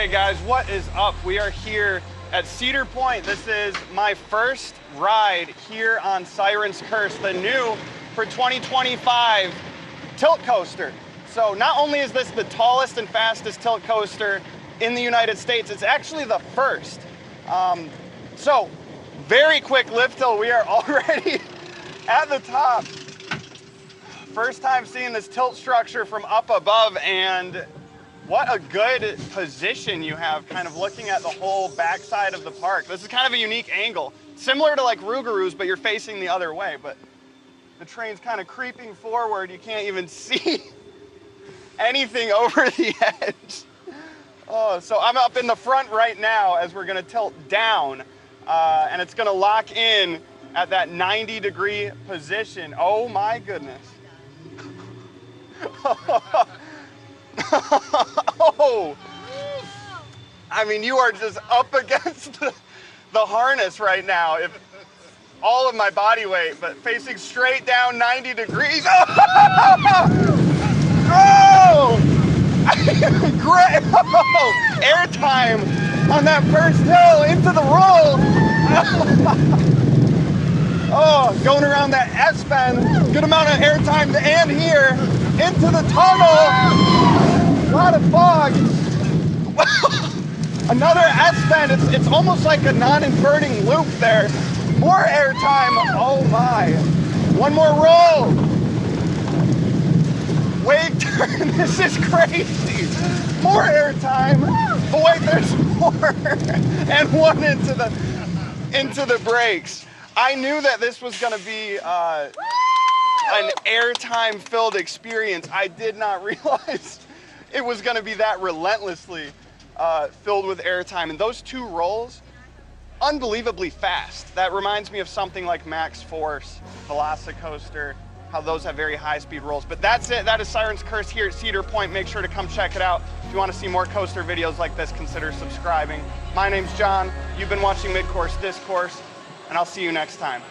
Hey guys, what is up? We are here at Cedar Point. This is my first ride here on SIREN'S Curse, the new for 2025 tilt coaster. So not only is this the tallest and fastest tilt coaster in the United States, it's actually the first. So very quick lift hill. We are already at the top. First time seeing this tilt structure from up above, and what a good position you have kind of looking at the whole backside of the park. This is kind of a unique angle, similar to like Rougarous, but you're facing the other way. But the train's kind of creeping forward. You can't even see anything over the edge. Oh, so I'm up in the front right now as we're gonna tilt down, and it's gonna lock in at that 90-degree position. Oh my goodness. Oh, I mean, you are just up against the harness right now. If all of my body weight, but facing straight down 90 degrees. Oh! Great! Oh, airtime on that first hill into the roll. Oh, going around that S-bend, good amount of airtime to end here, into the tunnel, a lot of fog. Another S-bend, it's almost like a non-inverting loop there. More airtime, oh my. One more roll. Wake turn, this is crazy. More airtime, but wait, there's more. And one into the brakes. I knew that this was gonna be an airtime filled experience. I did not realize it was gonna be that relentlessly filled with airtime. And those two rolls, unbelievably fast. That reminds me of something like Max Force, Velocicoaster, how those have very high speed rolls. But that's it, that is SIREN'S Curse here at Cedar Point. Make sure to come check it out. If you wanna see more coaster videos like this, consider subscribing. My name's John, you've been watching Midcourse Discourse, and I'll see you next time.